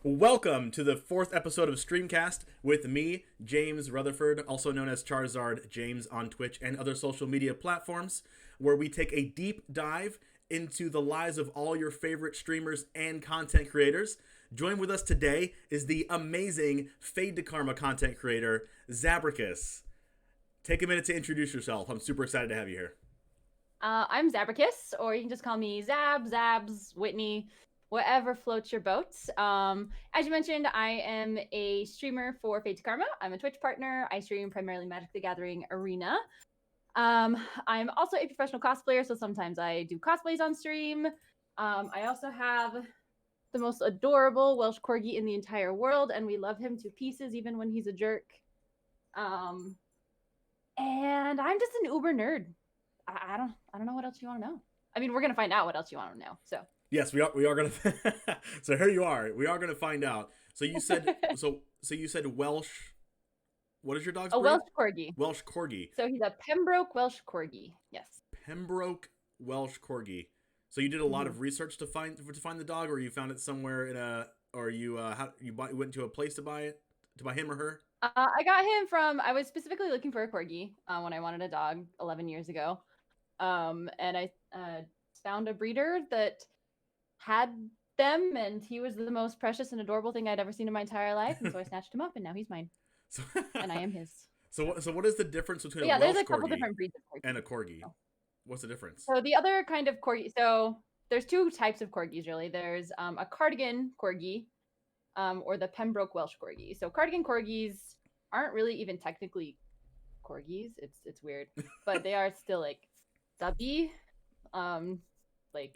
Welcome to the 4th episode of StreamCast with me, James Rutherford, also known as Charizard James on Twitch and other social media platforms, where we take a deep dive into the lives of all your favorite streamers and content creators. Joined with us today is the amazing Fade to Karma content creator, Zabracus. Take a minute to introduce yourself. I'm super excited to have you here. I'm Zabracus, or you can just call me Zabs, Whitney, whatever floats your boat. As you mentioned, I am a streamer for Fade to Karma. I'm a Twitch partner. I stream primarily Magic the Gathering Arena. I'm also a professional cosplayer, so sometimes I do cosplays on stream. I also have the most adorable Welsh Corgi in the entire world, and we love him to pieces even when he's a jerk. And I'm just an uber nerd. I don't know what else you want to know. I mean, we're gonna find out what else you want to know. So yes, we are gonna. So here you are. We are gonna find out. So you said so you said Welsh. What is your dog's breed? Welsh Corgi. Welsh Corgi. So he's a Pembroke Welsh Corgi. Yes. Pembroke Welsh Corgi. So you did a lot of research to find the dog, or you found it somewhere in a, or you went to a place to buy him or her? I got him from. I was specifically looking for a corgi when I wanted a dog 11 years ago. And I found a breeder that had them, and he was the most precious and adorable thing I'd ever seen in my entire life, and so I snatched him up, and now he's mine. So, and I am his. So what is the difference between a Welsh there's a couple corgi different breeds of corgi and a corgi? What's the difference? So the other kind of corgi, so there's two types of corgis really. There's a cardigan corgi, or the Pembroke Welsh Corgi. So cardigan corgis aren't really even technically corgis. It's weird, but they are still like stubby, like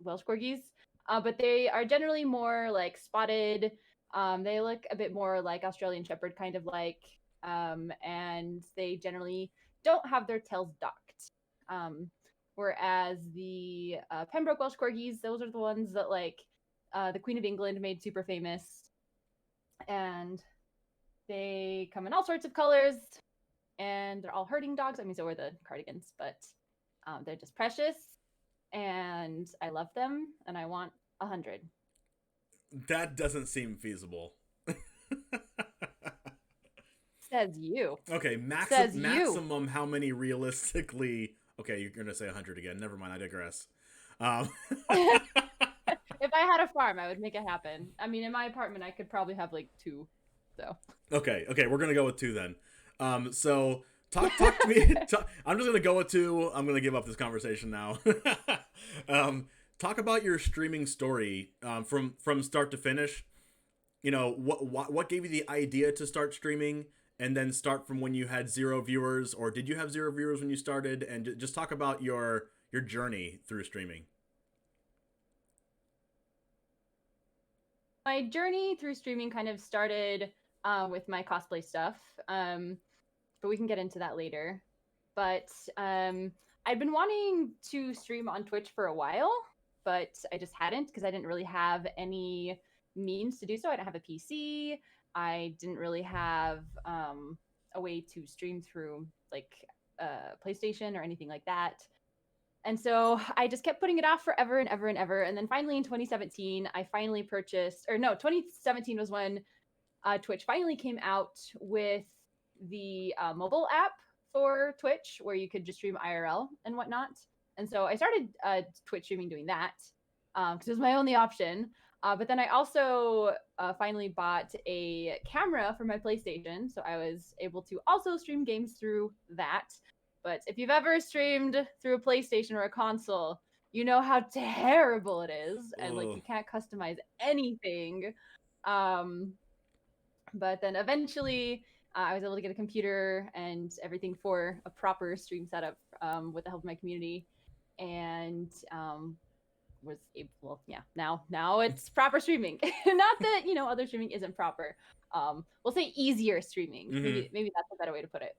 Welsh Corgis. But they are generally more like spotted. They look a bit more like Australian Shepherd, kind of like, and they generally don't have their tails docked. Whereas the Pembroke Welsh Corgis, those are the ones that like the Queen of England made super famous, and they come in all sorts of colors, and they're all herding dogs. I mean, so are the cardigans, but they're just precious, and I love them, and I want 100. That doesn't seem feasible. Says you. Okay, maximum. How many realistically? Okay, you're gonna say 100 again. Never mind. I digress. If I had a farm, I would make it happen. I mean, in my apartment, I could probably have like 2. So. Okay, we're gonna go with 2 then. So talk to me. I'm just gonna go with 2. I'm gonna give up this conversation now. Talk about your streaming story from start to finish. You know, what gave you the idea to start streaming, and then start from when you had 0 viewers, or did you have 0 viewers when you started? And just talk about your journey through streaming. My journey through streaming kind of started with my cosplay stuff, but we can get into that later. But I'd been wanting to stream on Twitch for a while, but I just hadn't, because I didn't really have any means to do so. I didn't have a PC. I didn't really have a way to stream through like PlayStation or anything like that. And so I just kept putting it off forever and ever and ever. And then finally in 2017, I finally purchased, or no, 2017 was when Twitch finally came out with the mobile app for Twitch, where you could just stream IRL and whatnot. And so I started Twitch streaming doing that, because it was my only option. But then I also finally bought a camera for my PlayStation, so I was able to also stream games through that. But if you've ever streamed through a PlayStation or a console, you know how terrible it is, and like you can't customize anything. But then eventually I was able to get a computer and everything for a proper stream setup with the help of my community, and was able, well, yeah, now it's proper streaming. Not that, you know, other streaming isn't proper. We'll say easier streaming. Mm-hmm. Maybe that's a better way to put it.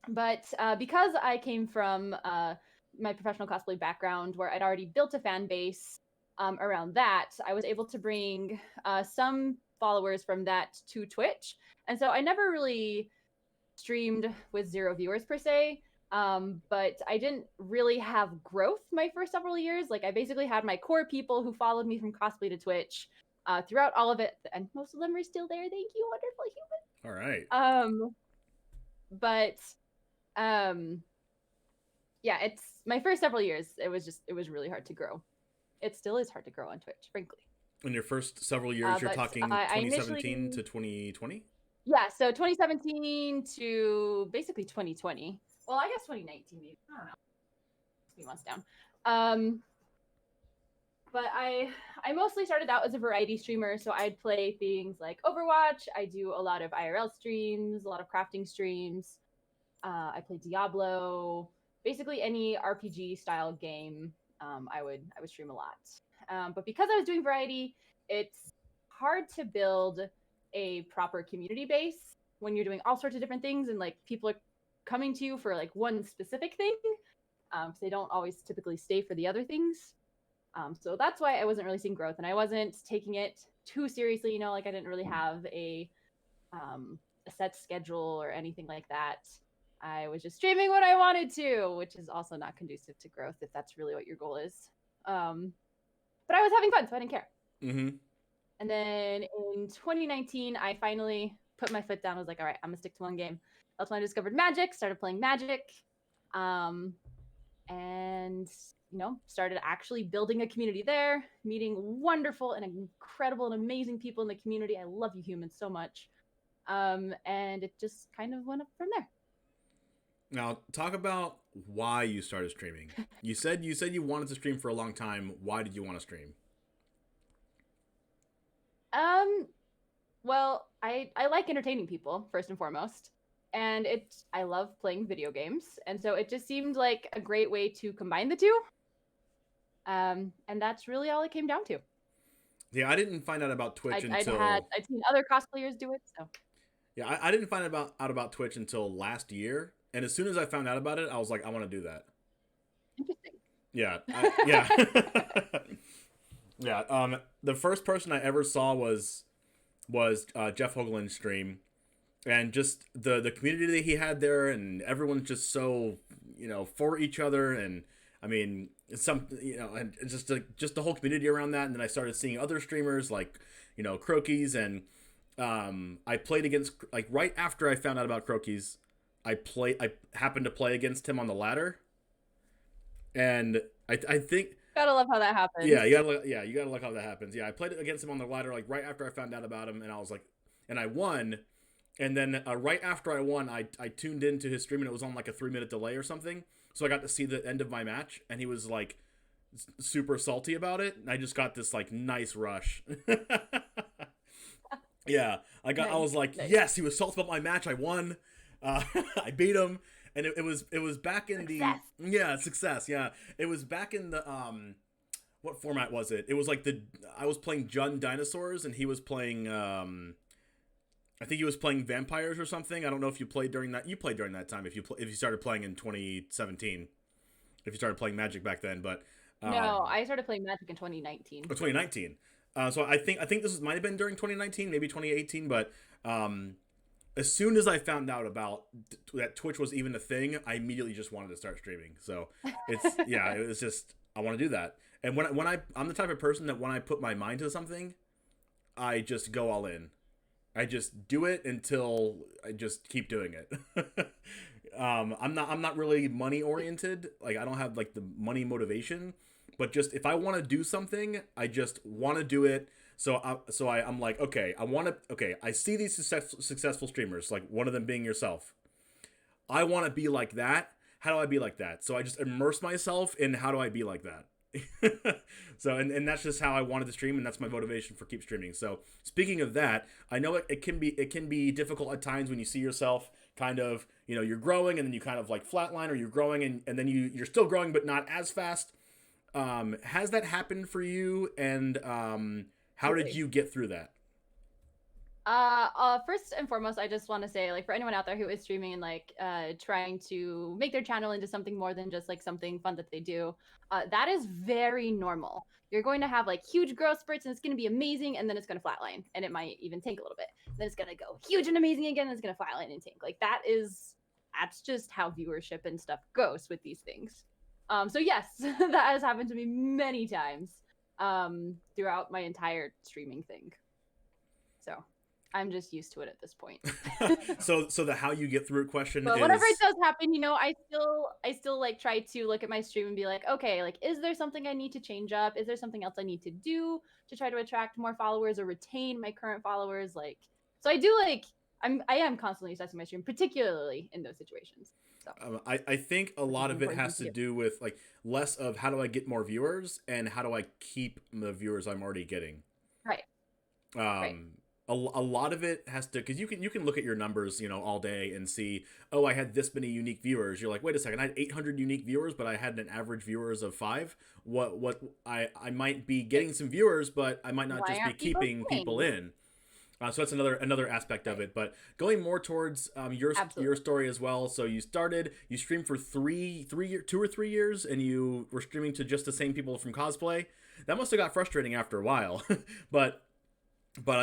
But because I came from my professional cosplay background, where I'd already built a fan base around that, I was able to bring some followers from that to Twitch. And so I never really streamed with 0 viewers per se. But I didn't really have growth my first several years. Like I basically had my core people who followed me from cosplay to Twitch throughout all of it, and most of them are still there. Thank you, wonderful human. All right. But yeah, it's my first several years. It was really hard to grow. It still is hard to grow on Twitch, frankly. In your first several years, you're talking 2017 to 2020? Yeah, so 2017 to basically 2020. Well, I guess 2019 maybe. I don't know. 3 months down. But I mostly started out as a variety streamer, so I'd play things like Overwatch. I do a lot of IRL streams, a lot of crafting streams. I play Diablo. Basically any RPG style game, I would stream a lot. But because I was doing variety, it's hard to build a proper community base when you're doing all sorts of different things and like people are coming to you for like one specific thing. So they don't always typically stay for the other things. So that's why I wasn't really seeing growth, and I wasn't taking it too seriously. Like I didn't really have a set schedule or anything like that. I was just streaming when I wanted to, which is also not conducive to growth if that's really what your goal is. But I was having fun, so I didn't care. Mm-hmm. And then in 2019, I finally put my foot down. I was like, all right, I'm gonna stick to one game. That's when I discovered Magic, started playing Magic, and started actually building a community there, meeting wonderful and incredible and amazing people in the community. I love you humans so much. And it just kind of went up from there. Now, talk about why you started streaming. You said you wanted to stream for a long time. Why did you want to stream? Well, I like entertaining people first and foremost, and I love playing video games, and so it just seemed like a great way to combine the two. And that's really all it came down to. Yeah, I didn't find out about Twitch until I'd seen other cosplayers do it, so. Yeah, I didn't find out about Twitch until last year, and as soon as I found out about it, I was like, I want to do that. Interesting. Yeah, yeah, yeah. The first person I ever saw was Jeff Hoagland's stream, and just the community that he had there, and everyone's just so for each other, and I mean and just the whole community around that. And then I started seeing other streamers like Crokies, and I played against, like, right after I found out about Crokies, I happened to play against him on the ladder, and I think gotta love how that happens. Yeah, you gotta love how that happens. Yeah, I played against him on the ladder like right after I found out about him, and I was like, and I won. And then right after I won, I tuned into his stream, and it was on like a 3-minute delay or something. So I got to see the end of my match, and he was like super salty about it. And I just got this like nice rush. Yeah, I was like, nice. Yes, he was salty about my match. I won. I beat him, and it was back in success. Yeah, it was back in the what format was it? It was like I was playing Jund Dinosaurs, and he was playing I think he was playing Vampires or something. I don't know if you played during that. You played during that time if you started playing in 2017. If you started playing Magic back then, but no, I started playing Magic in 2019. Oh, 2019. So I think this might have been during 2019, maybe 2018. But as soon as I found out about that Twitch was even a thing, I immediately just wanted to start streaming. So it's it was just, I want to do that. And I'm the type of person that when I put my mind to something, I just go all in. I just do it until I just keep doing it. I'm not really money oriented. Like, I don't have like the money motivation, but just if I want to do something, I just want to do it. So I'm like, okay, I see these successful streamers, like one of them being yourself. I want to be like that. How do I be like that? So I just immerse myself in how do I be like that. So and that's just how I wanted to stream, and that's my motivation for keep streaming. So speaking of that, I know it can be difficult at times when you see yourself kind of, you're growing and then you kind of like flatline, or you're growing and then you're still growing but not as fast. Has that happened for you, and how did you get through that? First and foremost, I just want to say, like, for anyone out there who is streaming and like trying to make their channel into something more than just like something fun that they do, that is very normal. You're going to have like huge growth spurts, and it's going to be amazing, and then it's going to flatline, and it might even tank a little bit. Then it's going to go huge and amazing again, and it's going to flatline and tank. Like, that is that's just how viewership and stuff goes with these things. So yes, that has happened to me many times throughout my entire streaming thing. So I'm just used to it at this point. So the how you get through it question But is, whenever it does happen, I still like try to look at my stream and be like, okay, like, is there something I need to change up? Is there something else I need to do to try to attract more followers or retain my current followers? Like, so I do like I am constantly assessing my stream, particularly in those situations. So I think a lot of it has to do. do with like less of how do I get more viewers and how do I keep the viewers I'm already getting. Right. Right. A lot of it has to, because you can look at your numbers, all day and see, oh, I had this many unique viewers. You're like, wait a second, I had 800 unique viewers, but I had an average viewers of 5. What I might be getting some viewers, but I might not just be keeping people in. So that's another aspect of it. But going more towards your story as well. So you streamed for 2 or 3 years, and you were streaming to just the same people from cosplay. That must have got frustrating after a while, but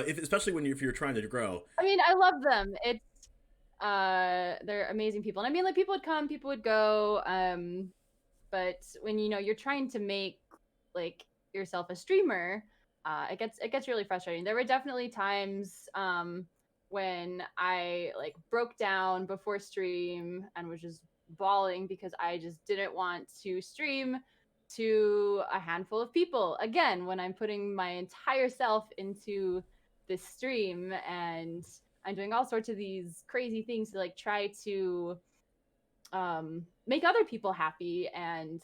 especially if you're trying to grow. I mean, I love them. It's they're amazing people, and I mean, like, people would come, people would go. But when you're trying to make like yourself a streamer, it gets really frustrating. There were definitely times when I like broke down before stream and was just bawling because I just didn't want to stream to a handful of people again when I'm putting my entire self into this stream, and I'm doing all sorts of these crazy things to like try to make other people happy. And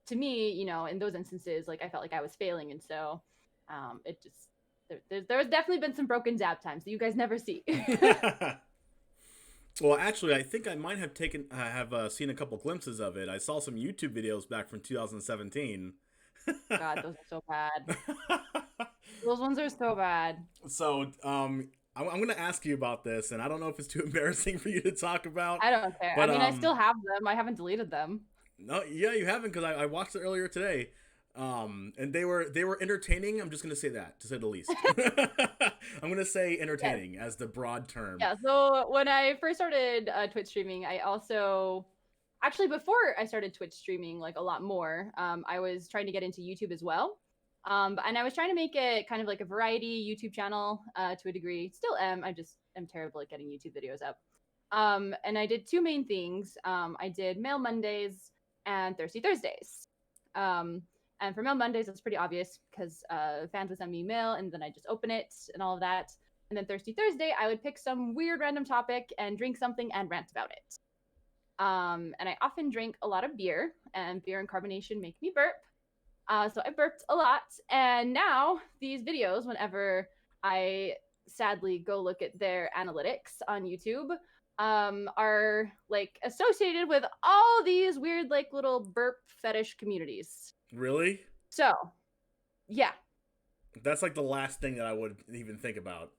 to me, in those instances, like, I felt like I was failing, and so it just there's definitely been some broken Zab times that you guys never see. Well, actually, I think I might have seen a couple glimpses of it. I saw some YouTube videos back from 2017. God, those are so bad. Those ones are so bad. So, I'm going to ask you about this, and I don't know if it's too embarrassing for you to talk about. I don't care. But, I mean, I still have them. I haven't deleted them. No, yeah, you haven't, because I watched it earlier today. And they were entertaining. I'm just going to say that, to say the least. I'm going to say entertaining as the broad term. Yeah, so when I first started Twitch streaming, I also... Actually, before I started Twitch streaming, like, a lot more, I was trying to get into YouTube as well. And I was trying to make it kind of like a variety YouTube channel to a degree. Still am. I just am terrible at getting YouTube videos up. And I did 2 main things. I did Mail Mondays and Thirsty Thursdays. And for Mail Mondays, that's pretty obvious because fans would send me mail and then I just open it and all of that. And then Thirsty Thursday, I would pick some weird random topic and drink something and rant about it. And I often drink a lot of beer, and beer and carbonation make me burp. So I burped a lot. And now these videos, whenever I sadly go look at their analytics on YouTube, are like associated with all these weird, like, little burp fetish communities. Really? So, yeah. That's like the last thing that I would even think about.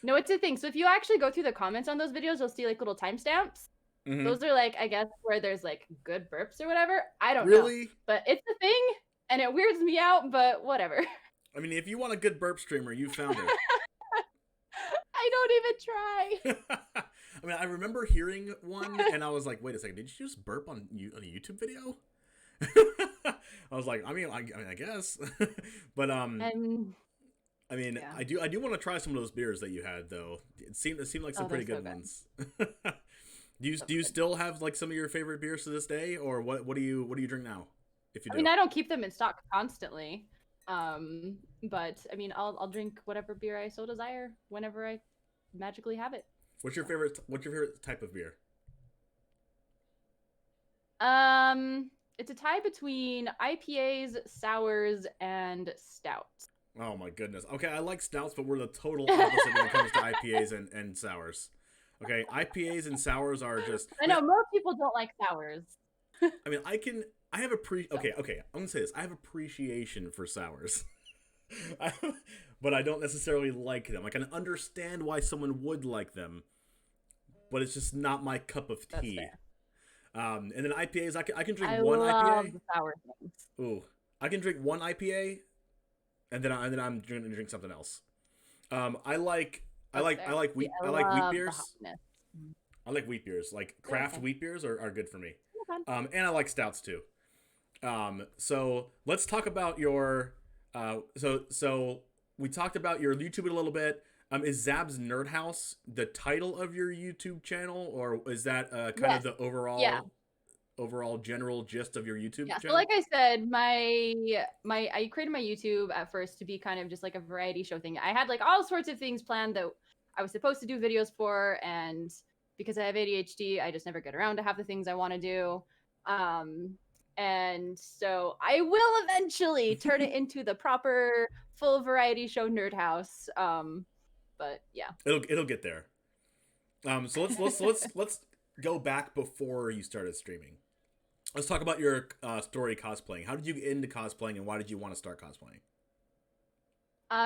No, it's a thing. So if you actually go through the comments on those videos, you'll see like little timestamps. Mm-hmm. Those are like, I guess, where there's like good burps or whatever. I don't know. But it's a thing, and it weirds me out, but whatever. I mean, if you want a good burp streamer, you found her. I don't even try. I mean, I remember hearing one, and I was like, wait a second, did you just burp on a YouTube video? I was like, I mean, I guess. But I mean, yeah. I do want to try some of those beers that you had, though. It seemed like some pretty good ones. Do you still have like some of your favorite beers to this day, or what do you drink now? If you do. I mean, I don't keep them in stock constantly. But I mean, I'll drink whatever beer I so desire whenever I magically have it. What's your favorite type of beer? It's a tie between IPAs, sours, and stouts. Oh my goodness. Okay, I like stouts, but we're the total opposite when it comes to IPAs and sours. Okay, IPAs and sours are just... I know, most people don't like sours. I mean, I have okay, I'm gonna say this. I have appreciation for sours. But I don't necessarily like them. I can understand why someone would like them, but it's just not my cup of tea. And then IPAs, I can drink one IPA. I love the sour things. Ooh, I can drink one IPA, and then I'm going to drink something else. I like wheat beers. I like wheat beers. Like They're craft okay. wheat beers are good for me. They're fun. And I like stouts too. So let's talk about your. So we talked about your YouTube a little bit. Is Zab's Nerd House the title of your YouTube channel, or is that kind of Yes. the Yeah. overall general gist of your YouTube Yeah. So channel? like I said, I created my YouTube at first to be kind of just like a variety show thing. I had like all sorts of things planned that I was supposed to do videos for, and because I have ADHD, I just never get around to have the things I want to do. And so I will eventually turn it into the proper full variety show Nerd House. But yeah. It'll get there. So let's go back before you started streaming. Let's talk about your story cosplaying. How did you get into cosplaying, and why did you want to start cosplaying?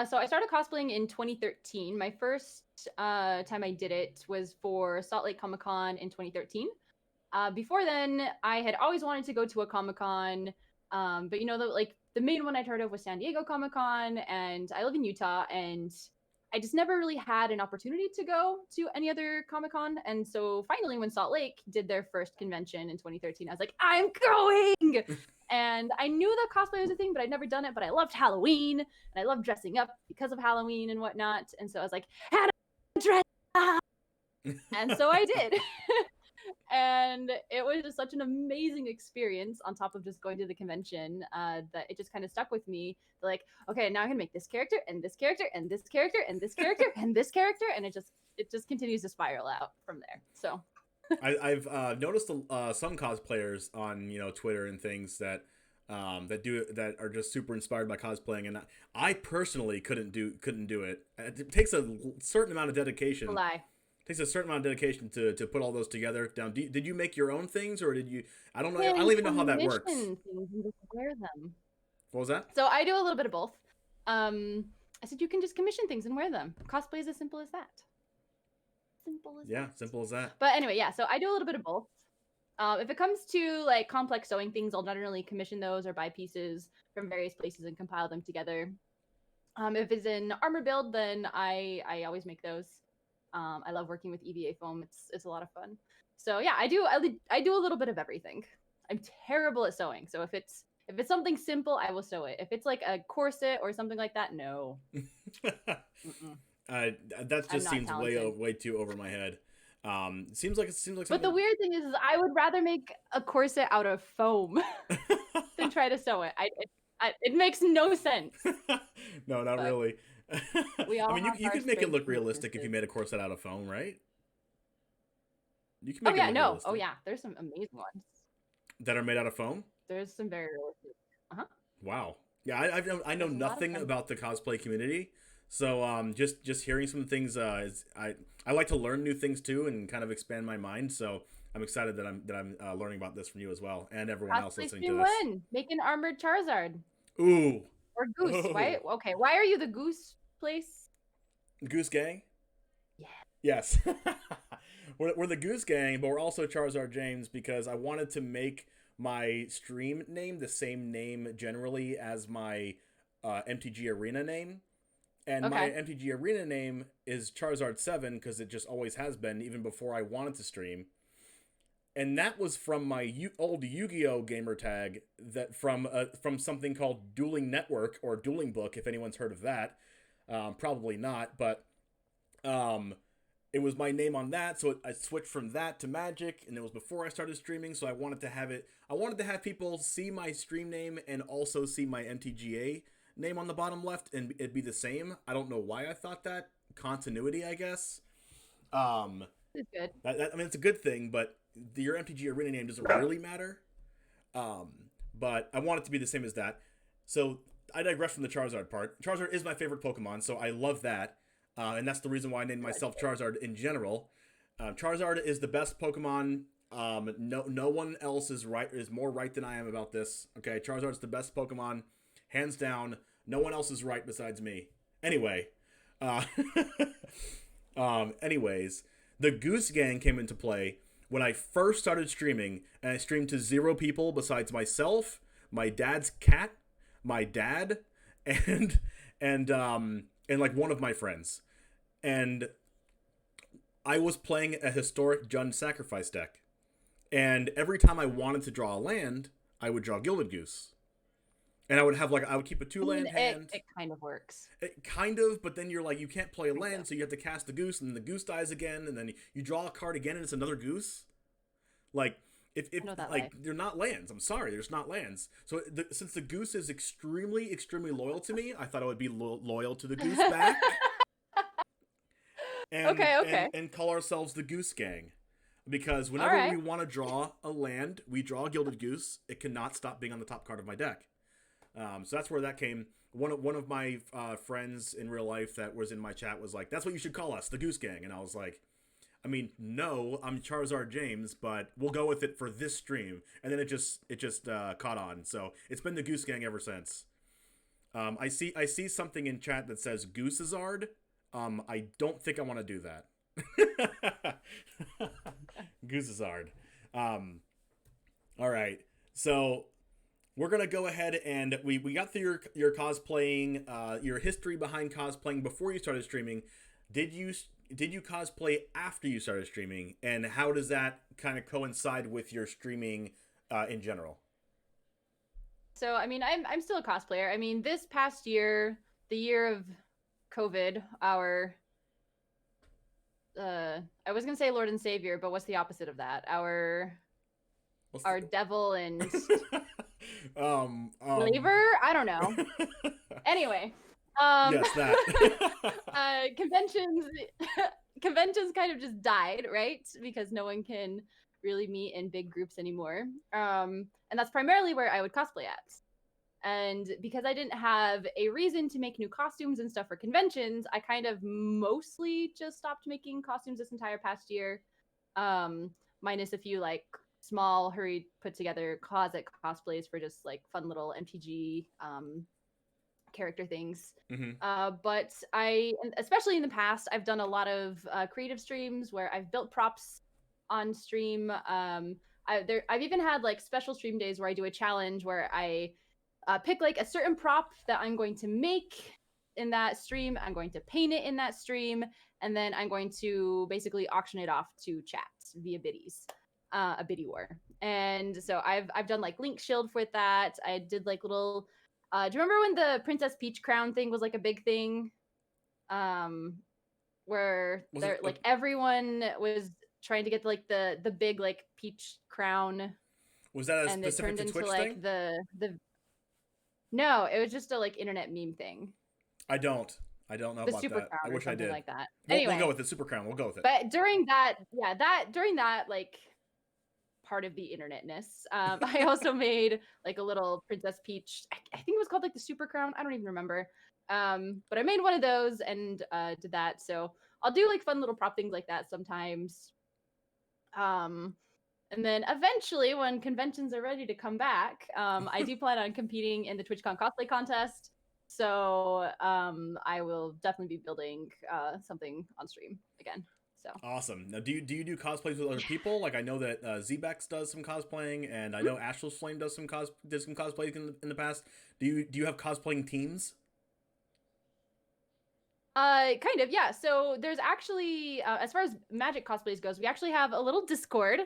So I started cosplaying in 2013. My first time I did it was for Salt Lake Comic Con in 2013. Before then, I had always wanted to go to a Comic Con, but the main one I heard of was San Diego Comic Con, and I live in Utah, and I just never really had an opportunity to go to any other Comic Con. And so finally, when Salt Lake did their first convention in 2013, I was like, I'm going! And I knew that cosplay was a thing, but I'd never done it. But I loved Halloween, and I loved dressing up because of Halloween and whatnot. And so I was like, how to dress up? And so I did. And it was just such an amazing experience on top of just going to the convention that it just kind of stuck with me. Like, okay, now I'm gonna make this character and this character and this character and this character and this character, and it just continues to spiral out from there. So I've noticed some cosplayers on Twitter and things that that are just super inspired by cosplaying, and I personally couldn't do it. It takes a certain amount of dedication. lie. Takes a certain amount of dedication to put all those together. Did you make your own things, or did you? I don't know. I don't even know how that works. Things and just wear them. What was that? So I do a little bit of both. I said you can just commission things and wear them. Cosplay is as simple as that. Simple as that. But anyway, yeah. So I do a little bit of both. If it comes to like complex sewing things, I'll generally commission those or buy pieces from various places and compile them together. If it's an armor build, then I always make those. I love working with EVA foam. It's a lot of fun. So yeah, I do a little bit of everything. I'm terrible at sewing. So if it's something simple, I will sew it. If it's like a corset or something like that, no. That just seems way too over my head. Seems like something... But the weird thing is I would rather make a corset out of foam than try to sew it. It makes no sense. No, not really. I mean, you could make it look realistic if you made a corset out of foam, right? You can make it look realistic. Oh yeah, there's some amazing ones that are made out of foam. There's some very realistic. Wow. Yeah, I know nothing about the cosplay community, so just hearing some things. I like to learn new things too and kind of expand my mind. So I'm excited that I'm learning about this from you as well, and everyone else listening to this. Make an armored Charizard. Ooh. Or Goose. Ooh. Why? Okay. Why are you the Goose place? Goose Gang? Yeah. Yes. we're the Goose Gang, but we're also Charizard James because I wanted to make my stream name the same name generally as my MTG Arena name. And my MTG Arena name is Charizard 7 because it just always has been, even before I wanted to stream. And that was from my old Yu-Gi-Oh gamer tag that from something called Dueling Network or Dueling Book, if anyone's heard of that. Probably not, but it was my name on that, so I switched from that to Magic, and it was before I started streaming, so I wanted to have people see my stream name and also see my MTGA name on the bottom left, and it'd be the same. I don't know why I thought that. Continuity, I guess. It's good. I mean, it's a good thing, but your MTG Arena name doesn't really matter. But I want it to be the same as that. So I digress from the Charizard part. Charizard is my favorite Pokemon, so I love that. And that's the reason why I named myself Charizard in general. Charizard is the best Pokemon. No one else is more right than I am about this. Okay, Charizard's the best Pokemon, hands down. No one else is right besides me. Anyway, anyways, the Goose Gang came into play when I first started streaming, and I streamed to 0 people besides myself, my dad's cat, my dad, and like one of my friends. And I was playing a historic Jund sacrifice deck, and every time I wanted to draw a land, I would draw Gilded Goose, and I would have I would keep a 2-land hand. It kind of works. It kind of, but then you're like, you can't play a Kind land, of. so you have to cast the goose, and then the goose dies again, and then you draw a card again, and it's another goose. Like, if they're not lands. I'm sorry, there's not lands. So since the goose is extremely, extremely loyal to me, I thought I would be loyal to the goose back. And, okay. And call ourselves the Goose Gang. Because whenever we want to draw a land, we draw a Gilded Goose. It cannot stop being on the top card of my deck. So that's where that came. One of my friends in real life that was in my chat was like, "That's what you should call us, the Goose Gang." And I was like, I mean, no, I'm Charizard James, but we'll go with it for this stream. And then it just caught on. So it's been the Goose Gang ever since. I see something in chat that says Goosezard. I don't think I want to do that. Goosezard. All right. So we're gonna go ahead and we got through your cosplaying, your history behind cosplaying before you started streaming. Did you cosplay after you started streaming, and how does that kind of coincide with your streaming in general? So I mean, I'm still a cosplayer. I mean, this past year, the year of COVID, our I was gonna say Lord and Savior, but what's the opposite of that? Our devil and flavor? I don't know. Anyway, yes, that. Conventions kind of just died, right? Because no one can really meet in big groups anymore. And that's primarily where I would cosplay at. And because I didn't have a reason to make new costumes and stuff for conventions, I kind of mostly just stopped making costumes this entire past year. Minus a few like small, hurried, put together closet cosplays for just like fun little MTG character things. Mm-hmm. But especially in the past, I've done a lot of creative streams where I've built props on stream. I've even had like special stream days where I do a challenge where I pick like a certain prop that I'm going to make in that stream. I'm going to paint it in that stream, and then I'm going to basically auction it off to chat via biddies, a biddy war. And so I've done like Link Shield with that. I did like little. Do you remember when the Princess Peach crown thing was like a big thing? Where there like everyone was trying to get like the big like peach crown. Was that a specific to Twitch like thing? The No, it was just a like internet meme thing. I don't know the about super that. Crown I wish I did. Like that. We'll go with the Super Crown. We'll go with it. But during that like part of the internetness, I also made like a little Princess Peach. I think it was called like the Super Crown. I don't even remember. But I made one of those and did that. So I'll do like fun little prop things like that sometimes. And then eventually, when conventions are ready to come back, I do plan on competing in the TwitchCon cosplay contest. So I will definitely be building something on stream again. So awesome. Now, do you do cosplays with other people? Like I know that Zabracus does some cosplaying, and I know Ashless Flame does some cosplaying in the past. Do you have cosplaying teams? Kind of, yeah. So there's actually, as far as Magic cosplays goes, we actually have a little Discord.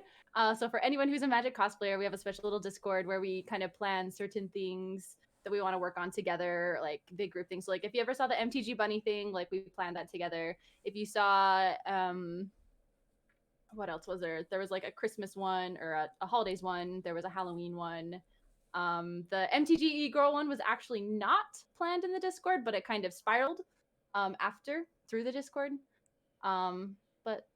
So for anyone who's a Magic cosplayer, we have a special little Discord where we kind of plan certain things that we want to work on together, like big group things. So like if you ever saw the MTG Bunny thing, like we planned that together. If you saw, what else was there? There was like a Christmas one or a holidays one. There was a Halloween one. The MTG Girl one was actually not planned in the Discord, but it kind of spiraled after through the Discord. But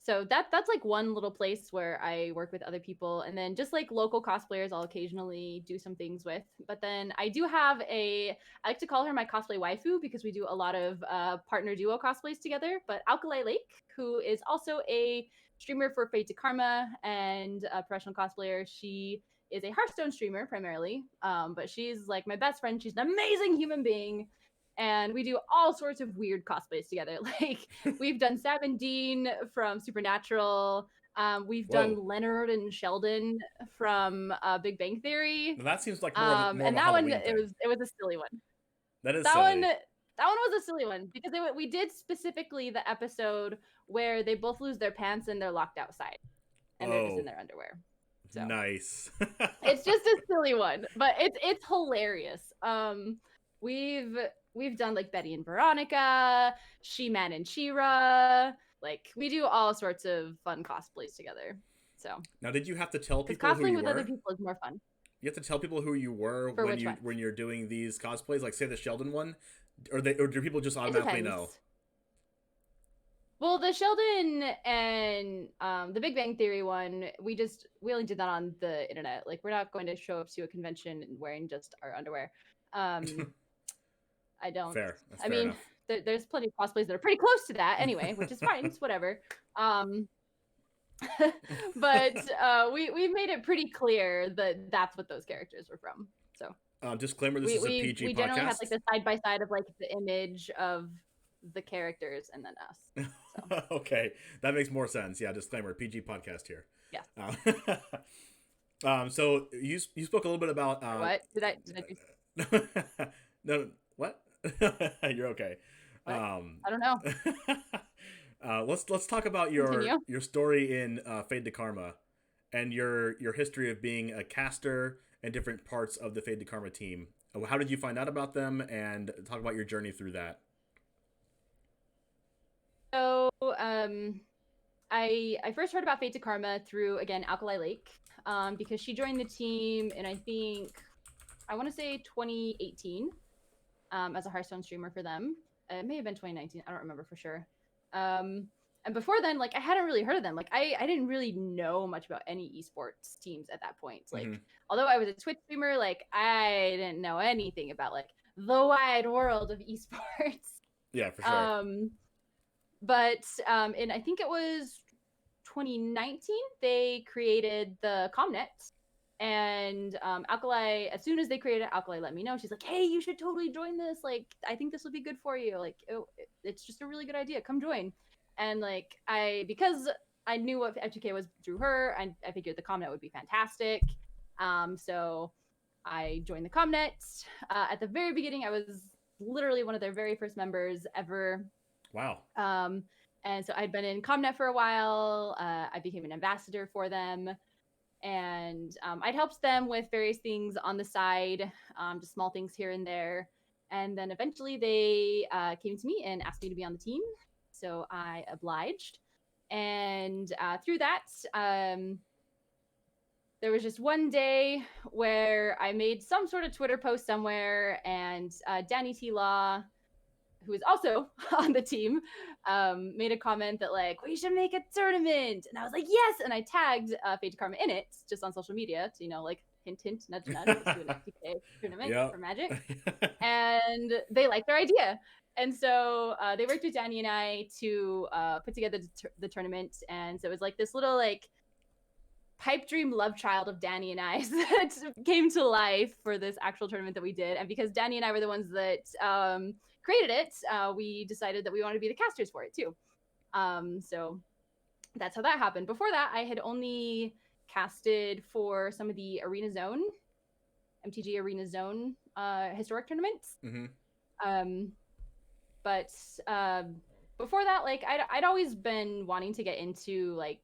so that's like one little place where I work with other people, and then just like local cosplayers I'll occasionally do some things with. But then I do have I like to call her my cosplay waifu because we do a lot of partner duo cosplays together. But Alkali Lake, who is also a streamer for Fate to Karma and a professional cosplayer, she is a Hearthstone streamer primarily, but she's like my best friend. She's an amazing human being. And we do all sorts of weird cosplays together. Like we've done Sam and Dean from Supernatural. We've done Leonard and Sheldon from Big Bang Theory. Well, that seems like more of and a that Halloween one thing. it was a silly one. That is that silly. one. That one was a silly one because we did specifically the episode where they both lose their pants and they're locked outside and they're just in Oh, their underwear. So nice. it's just a silly one, but it's hilarious. We've we've done like Betty and Veronica, She-Man and She-Ra. Like we do all sorts of fun cosplays together. So Now, did you have to tell because people who cosplaying you with other were? people is more fun. You have to tell people who you were For which one? when you're doing these cosplays, like say the Sheldon one, or do people just It automatically depends. know? Well, the Sheldon and the Big Bang Theory one, we only did that on the internet. Like, we're not going to show up to a convention wearing just our underwear. I don't. Fair. That's I fair mean, enough. there's plenty of cosplays that are pretty close to that anyway, which is fine. It's whatever. But we made it pretty clear that that's what those characters were from. So Disclaimer: this is a PG we podcast. generally have like the side by side of like the image of the characters and then us. So. Okay, that makes more sense. Yeah, disclaimer: PG podcast here. Yeah. So you spoke a little bit about What did I do? No, what? You're okay. What? I don't know. Let's talk about Continue. your story in Fade to Karma, and your history of being a caster and different parts of the Fade to Karma team. How did you find out about them, and talk about your journey through that? So, I first heard about Fate to Karma through, again, Alkali Lake, because she joined the team in, I want to say 2018, as a Hearthstone streamer for them. It may have been 2019. I don't remember for sure. And before then, like, I hadn't really heard of them. Like, I didn't really know much about any esports teams at that point. Like, although I was a Twitch streamer, like, I didn't know anything about, like, the wide world of esports. Yeah, for sure. But in I think it was 2019, they created the Comnet, and Alkali. As soon as they created it, Alkali let me know. She's like, "Hey, you should totally join this. Like, I think this will be good for you. Like, it's just a really good idea. Come join." And like, because I knew what F2K was through her, I figured the Comnet would be fantastic. So I joined the Comnet. At the very beginning, I was literally one of their very first members ever. Wow. And so I'd been in Comnet for a while. I became an ambassador for them, and I'd helped them with various things on the side, just small things here and there. And then eventually they came to me and asked me to be on the team. So I obliged. And through that, there was just one day where I made some sort of Twitter post somewhere, and Danny T. Law, who is also on the team, made a comment that like, we should make a tournament. And I was like, yes. And I tagged Fate to Karma in it, just on social media to, like, hint, hint, nudge, nudge, let's do an FTK tournament for Magic. And they liked their idea. And so they worked with Danny and I to put together the tournament. And so it was like this little like pipe dream love child of Danny and I that came to life for this actual tournament that we did. And because Danny and I were the ones that created it, we decided that we wanted to be the casters for it too. So that's how that happened. Before that, I had only casted for some of the Arena Zone, MTG Arena Zone historic tournaments. But before that, like I'd always been wanting to get into like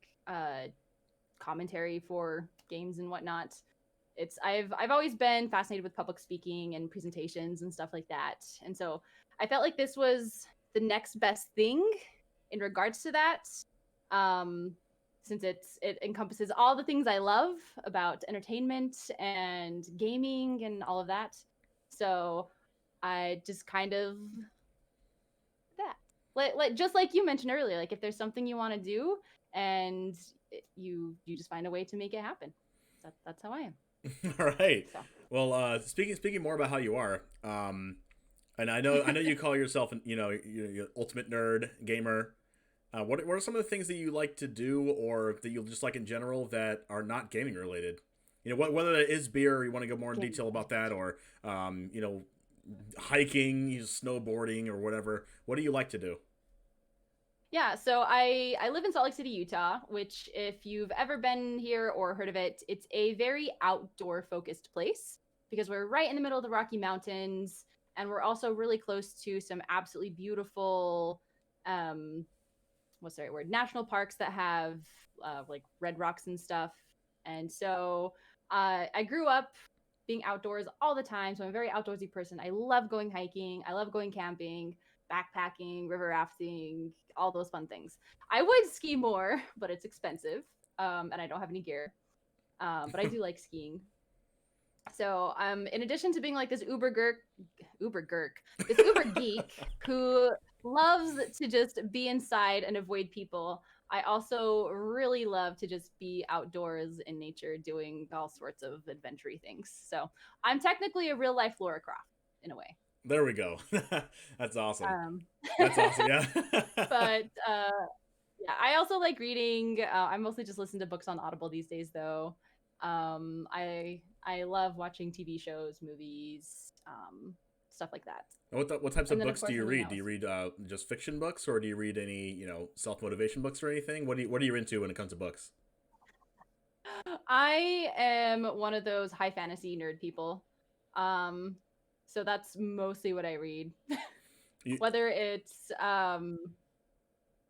commentary for games and whatnot. I've always been fascinated with public speaking and presentations and stuff like that. And so I felt like this was the next best thing in regards to that. Since it encompasses all the things I love about entertainment and gaming and all of that. So I just kind of like just like you mentioned earlier, like if there's something you want to do and you just find a way to make it happen. That's how I am. All right. So. Well, speaking more about how you are, and I know you call yourself, you're ultimate nerd gamer. What are some of the things that you like to do, or that you just like in general that are not gaming related? Whether it is beer, or you want to go more in detail about that, or hiking, snowboarding, or whatever. What do you like to do? Yeah, so I live in Salt Lake City, Utah, which if you've ever been here or heard of it, it's a very outdoor focused place because we're right in the middle of the Rocky Mountains. And we're also really close to some absolutely beautiful, what's the right word? National parks that have like red rocks and stuff. And so I grew up being outdoors all the time. So I'm a very outdoorsy person. I love going hiking. I love going camping, backpacking, river rafting, all those fun things. I would ski more, but it's expensive. And I don't have any gear. But I do like skiing. So, in addition to being like this this Uber geek who loves to just be inside and avoid people, I also really love to just be outdoors in nature doing all sorts of adventure things. So, I'm technically a real life Laura Croft in a way. There we go. That's awesome. Um, That's awesome. Yeah. but yeah, I also like reading. I mostly just listen to books on Audible these days, though. I love watching TV shows, movies, stuff like that. What types of And then, of books course, do you anything read? Do you else. read just fiction books, or do you read any self motivation books or anything? What are you into when it comes to books? I am one of those high fantasy nerd people. So that's mostly what I read. Whether it's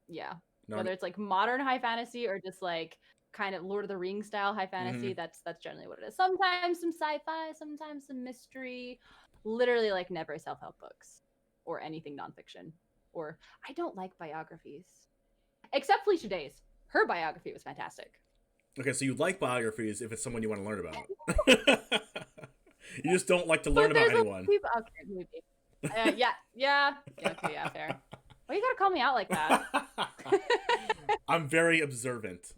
yeah, whether it's like modern high fantasy or just like kind of Lord of the Rings style high fantasy, that's generally what it is. Sometimes some sci-fi, sometimes some mystery. Literally like never self-help books or anything nonfiction. Or I don't like biographies. Except Felicia Day's. Her biography was fantastic. Okay, so you like biographies if it's someone you want to learn about. You just don't like to learn about anyone. Okay, maybe. Yeah. Okay, yeah, fair. Why you gotta call me out like that? I'm very observant.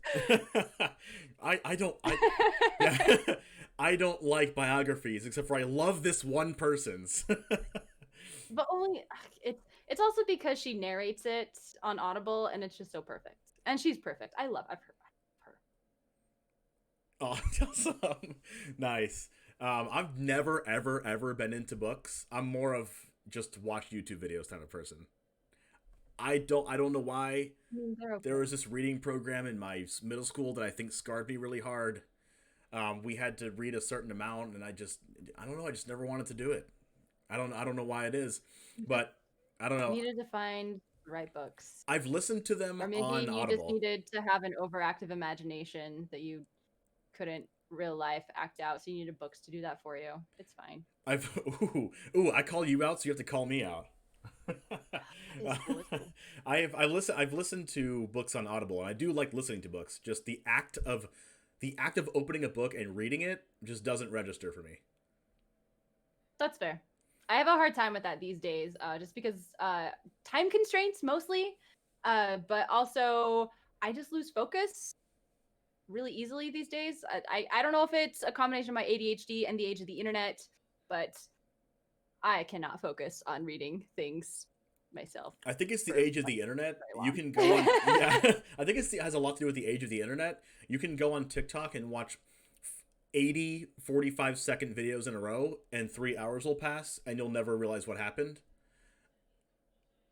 I don't like biographies except for I love this one person's. But only it's also because she narrates it on Audible and it's just so perfect. And she's perfect. I've heard her. Oh, awesome. Nice. I've never ever been into books. I'm more of just watch YouTube videos kind of person. I don't know why. There was this reading program in my middle school that I think scarred me really hard. We had to read a certain amount, and I don't know. I just never wanted to do it. I don't know why it is, but I don't know. You needed to find the right books. I've listened to them or maybe on you Audible. just needed to have an overactive imagination that you couldn't real life act out, so you needed books to do that for you. It's fine. I call you out, so you have to call me out. Cool. I've listened to books on Audible, and I do like listening to books. Just the act of opening a book and reading it just doesn't register for me. That's fair. I have a hard time with that these days, just because time constraints mostly, but also I just lose focus really easily these days. I don't know if it's a combination of my ADHD and the age of the internet, but I cannot focus on reading things myself. I think it's the age of the internet. You can go on, yeah. I think it has a lot to do with the age of the internet. You can go on TikTok and watch 80 45-second videos in a row, and 3 hours will pass, and you'll never realize what happened.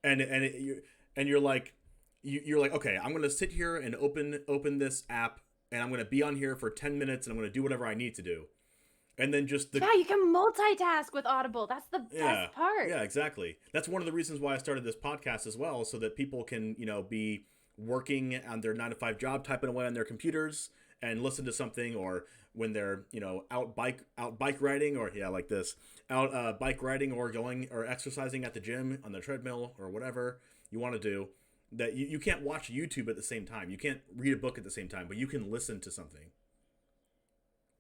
You're like, okay, I'm gonna sit here and open this app, and I'm gonna be on here for 10 minutes, and I'm gonna do whatever I need to do. And then just yeah, you can multitask with Audible. That's the best part. Yeah, exactly. That's one of the reasons why I started this podcast as well, so that people can, be working on their 9-to-5 job, typing away on their computers, and listen to something, or when they're, out bike riding, or like this, bike riding, or going or exercising at the gym on the treadmill, or whatever you want to do. That you can't watch YouTube at the same time. You can't read a book at the same time, but you can listen to something.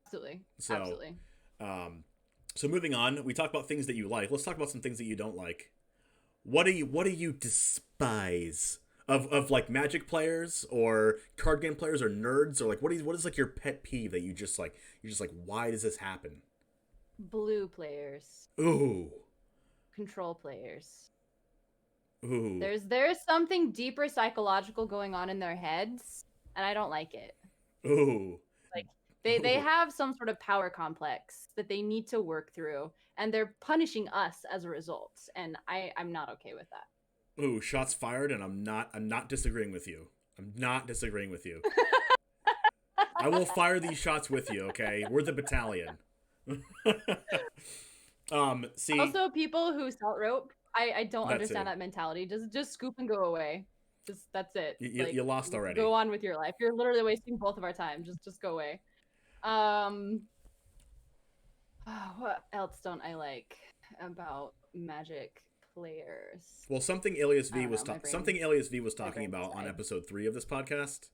Absolutely. So moving on, we talked about things that you like. Let's talk about some things that you don't like. What do you despise of like Magic players or card game players or nerds, or like what is like your pet peeve that you're just like why does this happen? Blue players. Ooh. Control players. Ooh. There's something deeper psychological going on in their heads, and I don't like it. Ooh. Like they have some sort of power complex that they need to work through, and they're punishing us as a result, and I'm not okay with that. Ooh, shots fired, and I'm not disagreeing with you. I'm not disagreeing with you. I will fire these shots with you, okay? We're the battalion. See, Also, people who salt rope, I don't that too. understand that mentality. Just scoop and go away. Just that's it. Like You lost already. go on with your life. You're literally wasting both of our time. Just go away. Um, what else don't I like about Magic players? Well, I don't know. Something Alias V was My talking brain just about on died. episode 3 of this podcast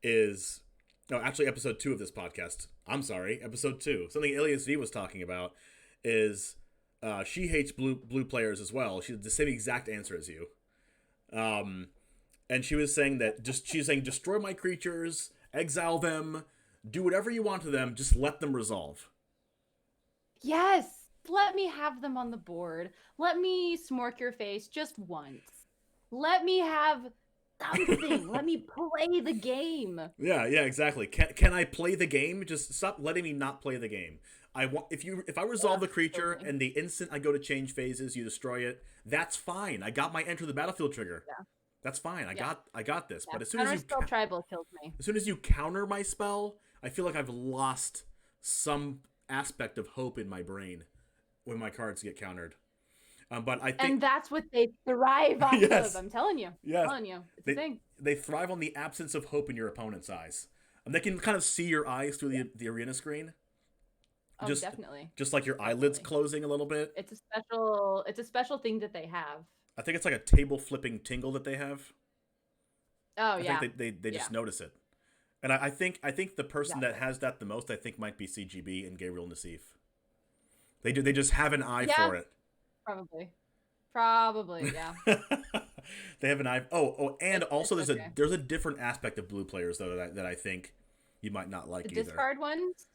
is no, actually episode 2 of this podcast. I'm sorry, episode 2. Something Alias V was talking about is she hates blue players as well. She had the same exact answer as you. Um, and she was saying that she's saying destroy my creatures, exile them, do whatever you want to them, just let them resolve. Yes, let me have them on the board. Let me smork your face just once. Let me have something. Let me play the game. Yeah, exactly. Can I play the game? Just stop letting me not play the game. I want if I resolve the creature Totally. and the instant I go to change phases, you destroy it. That's fine. I got my enter the battlefield trigger. Yeah. That's fine. Yeah. I got this. Yeah. But as soon as Counterspell tribal kills me. you counter my spell, I feel like I've lost some aspect of hope in my brain when my cards get countered. But I think, and that's what they thrive off yes, of. I'm telling you. yes, I'm telling you. It's a thing. they thrive on the absence of hope in your opponent's eyes. And they can kind of see your eyes through the arena screen. Oh, Just definitely. just like your eyelids closing a little bit. It's a special thing that they have. I think it's like a table flipping tingle that they have. Oh I yeah. think they just notice it. And I think the person that Exactly. has that the most, I think, might be CGB and Gabriel Nassif. They just have an eye for it. Probably, yeah. They have an eye. And also it's okay. there's a different aspect of blue players though that I think you might not like The either. discard ones?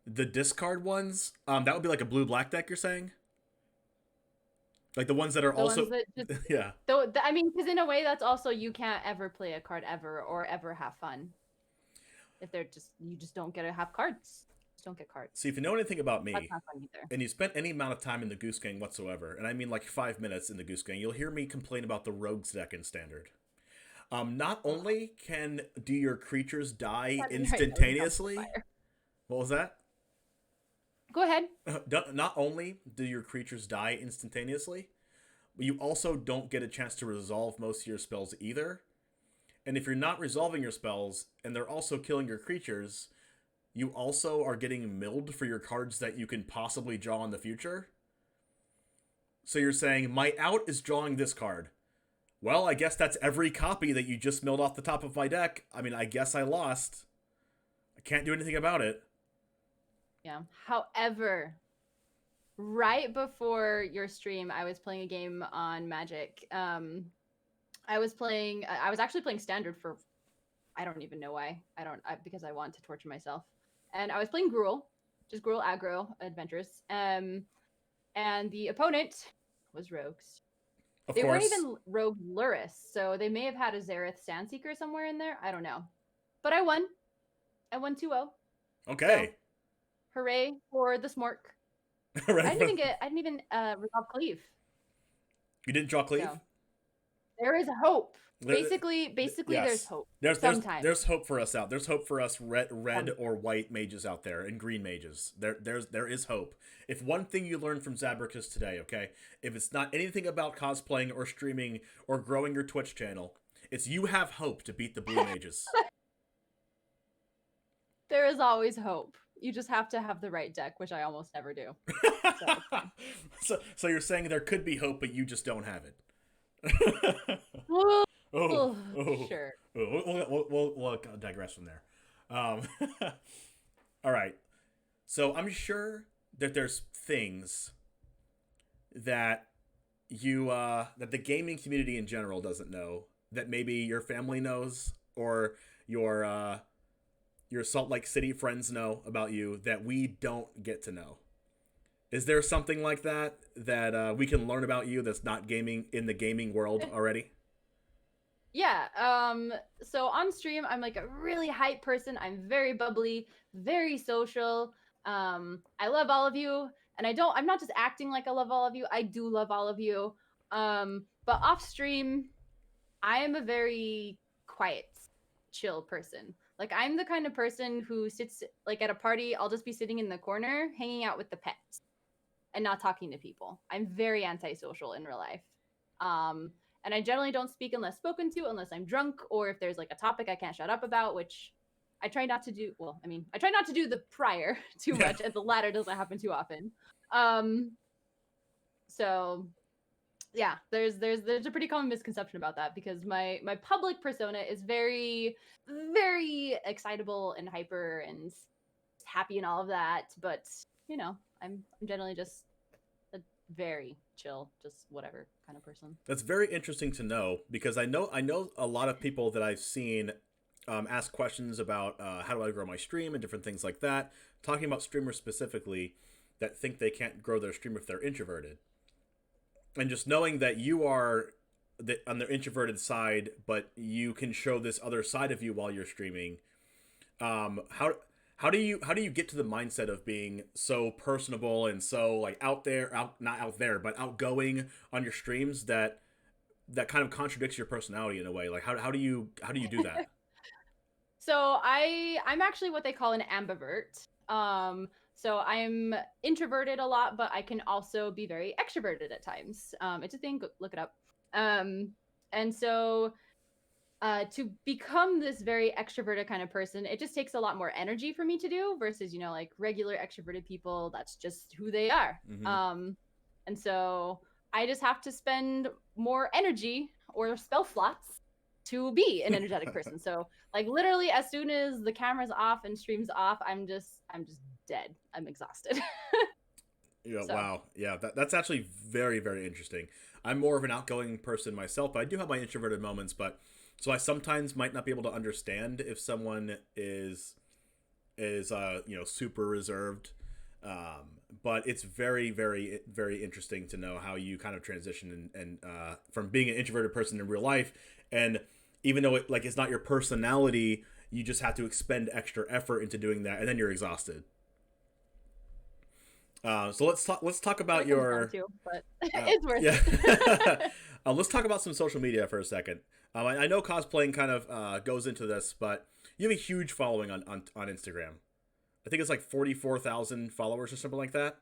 The discard ones, that would be like a blue black deck. You're saying, like the ones that are The also ones that just, yeah. I mean, because in a way, that's also you can't ever play a card ever or ever have fun. If you just don't get to have cards. Just don't get cards. See, if you know anything about me, That's not fun either. and you spent any amount of time in the Goose Gang whatsoever, and I mean like 5 minutes in the Goose Gang, you'll hear me complain about the Rogues deck in Standard. Not only do your creatures die instantaneously. What was that? Go ahead. Not only do your creatures die instantaneously, but you also don't get a chance to resolve most of your spells either. And if you're not resolving your spells, and they're also killing your creatures, you also are getting milled for your cards that you can possibly draw in the future. So you're saying, my out is drawing this card. Well, I guess that's every copy that you just milled off the top of my deck. I mean, I guess I lost. I can't do anything about it. Yeah. However, right before your stream, I was playing a game on Magic. I was actually playing Standard for, I don't even know why. Because I want to torture myself. And I was playing Gruul, just Gruul aggro adventures. And the opponent was Rogues. They weren't even Rogue Luris, so they may have had a Zareth Sandseeker somewhere in there. I don't know. But I won. I won 2-0. Okay. So, hooray for the smork. Right. I didn't even resolve Cleave. You didn't draw Cleave? So, there is hope. Basically, yes. There's hope. There's hope for us out. There's hope for us red or white mages out there and green mages. There is hope. If one thing you learned from Zabracus today, okay, if it's not anything about cosplaying or streaming or growing your Twitch channel, it's you have hope to beat the blue mages. There is always hope. You just have to have the right deck, which I almost never do. So you're saying there could be hope, but you just don't have it. Sure. We'll digress from there. All right. So I'm sure that there's things that that the gaming community in general doesn't know, that maybe your family knows, or your Salt Lake City friends know about you that we don't get to know. Is there something like that we can learn about you that's not gaming in the gaming world already? Yeah. So on stream, I'm like a really hype person. I'm very bubbly, very social. I love all of you, and I'm not just acting like I love all of you. I do love all of you. But off stream, I am a very quiet, chill person. Like, I'm the kind of person who sits, like, at a party, I'll just be sitting in the corner, hanging out with the pets. and not talking to people. I'm very antisocial in real life. And I generally don't speak unless spoken to, unless I'm drunk, or if there's like a topic I can't shut up about, which I try not to do. Well, I mean, I try not to do the prior too much, and the latter doesn't happen too often. So yeah, there's a pretty common misconception about that, because my public persona is very, very excitable and hyper and happy and all of that, but I'm generally just a very chill, just whatever kind of person. That's very interesting to know, because I know a lot of people that I've seen ask questions about how do I grow my stream and different things like that, talking about streamers specifically that think they can't grow their stream if they're introverted. And just knowing that you are on the introverted side, but you can show this other side of you while you're streaming. How do you get to the mindset of being so personable and so like not out there, but outgoing on your streams that kind of contradicts your personality in a way? Like how do you do that? So I'm actually what they call an ambivert. So I'm introverted a lot, but I can also be very extroverted at times. It's a thing. Look it up. And so to become this very extroverted kind of person, it just takes a lot more energy for me to do versus, like regular extroverted people. That's just who they are. Mm-hmm. And so I just have to spend more energy or spell slots to be an energetic person. So like literally as soon as the camera's off and stream's off, I'm just dead. I'm exhausted. Yeah, so. Wow. Yeah, that's actually very, very interesting. I'm more of an outgoing person myself, but I do have my introverted moments, so I sometimes might not be able to understand if someone is super reserved. But it's very, very, very interesting to know how you kind of transition and from being an introverted person in real life, and even though it's not your personality, you just have to expend extra effort into doing that, and then you're exhausted. So let's talk about your. But it's worth it. Let's talk about some social media for a second. I know cosplaying kind of goes into this, but you have a huge following on Instagram. I think it's like 44,000 followers or something like that.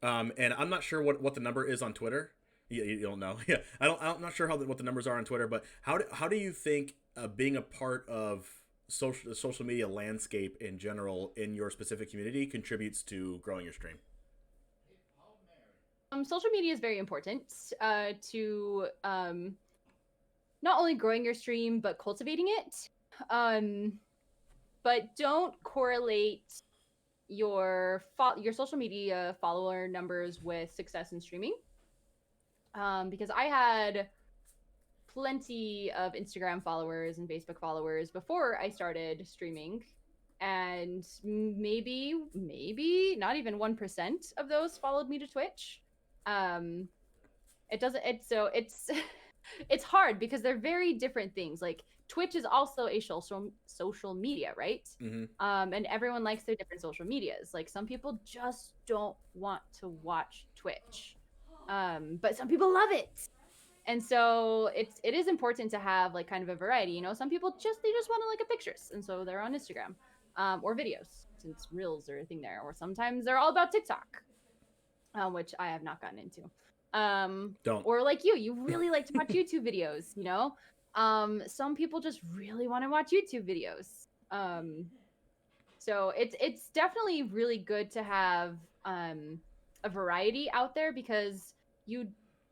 And I'm not sure what the number is on Twitter. You don't know. Yeah, I'm not sure what the numbers are on Twitter. But how do you think being a part of the social media landscape in general in your specific community contributes to growing your stream? Social media is very important to not only growing your stream but cultivating it. But don't correlate your social media follower numbers with success in streaming. Because I had plenty of Instagram followers and Facebook followers before I started streaming, and maybe not even 1% of those followed me to Twitch. It's hard because they're very different things. Like Twitch is also a social media, right? Mm-hmm. And everyone likes their different social medias. Like some people just don't want to watch Twitch, but some people love it. And so it is important to have like kind of a variety. Some people just want to look at pictures, and so they're on Instagram or videos, since Reels are a thing there. Or sometimes they're all about TikTok, which I have not gotten into. Don't. Or like you really like to watch YouTube videos. Some people just really want to watch YouTube videos. So it's definitely really good to have a variety out there, because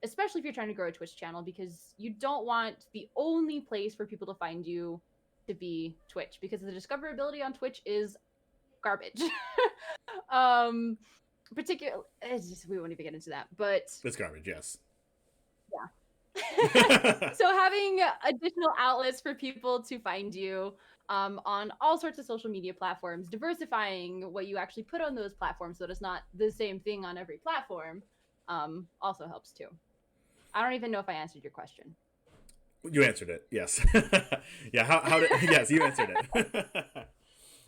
especially if you're trying to grow a Twitch channel, because you don't want the only place for people to find you to be Twitch, because the discoverability on Twitch is garbage. Particularly, we won't even get into that, but it's garbage. Yes. Yeah. So having additional outlets for people to find you on all sorts of social media platforms, diversifying what you actually put on those platforms so that it's not the same thing on every platform, also helps too. I don't even know if I answered your question. You answered it. Yes. Yeah. Yes, you answered it.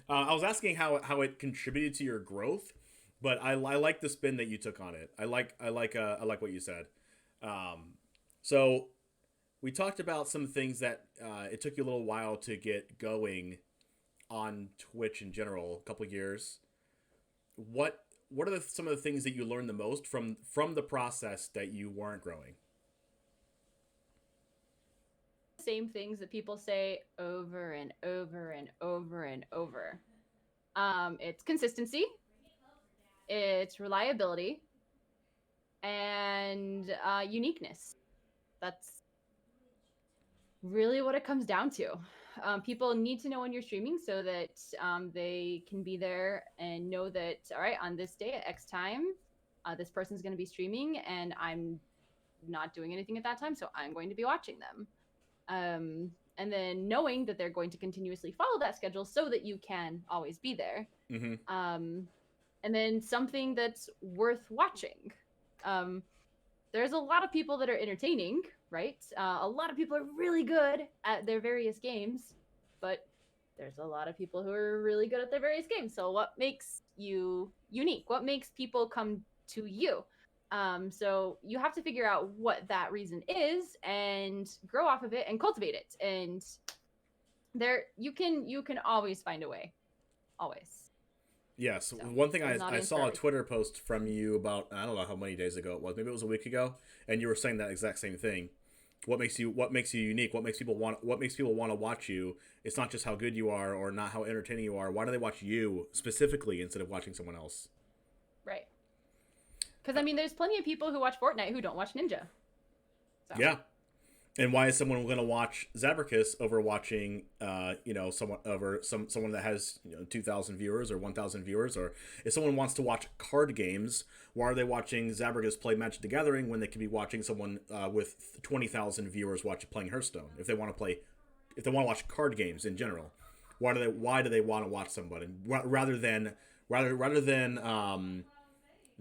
I was asking how it contributed to your growth, but I like the spin that you took on it. I like what you said. So we talked about some things that it took you a little while to get going on Twitch in general, a couple years. What what are some of the things that you learned the most from the process that you weren't growing? Same things that people say over and over and over and over. It's consistency, it's reliability, and uniqueness. That's really what it comes down to. People need to know when you're streaming so that they can be there and know that, all right, on this day at X time, this person's going to be streaming and I'm not doing anything at that time, so I'm going to be watching them. And then knowing that they're going to continuously follow that schedule so that you can always be there. Mm-hmm. And then something that's worth watching. There's a lot of people that are entertaining, right? A lot of people are really good at their various games, but there's a lot of people who are really good at their various games. So what makes you unique? What makes people come to you? So you have to figure out what that reason is and grow off of it and cultivate it. And there you can always find a way. Always. Yes. So one thing I saw a Twitter post from you about, I don't know how many days ago it was. Maybe it was a week ago, and you were saying that exact same thing. What makes you unique? What makes people want to watch you? It's not just how good you are or not how entertaining you are. Why do they watch you specifically instead of watching someone else? Right. Because I mean, there's plenty of people who watch Fortnite who don't watch Ninja. So. Yeah. And why is someone going to watch Zabracus over watching, someone that has 2,000 viewers or 1,000 viewers? Or if someone wants to watch card games, why are they watching Zabracus play Magic the Gathering when they could be watching someone with 20,000 viewers playing Hearthstone? If they want to watch card games in general, why do they want to watch somebody rather than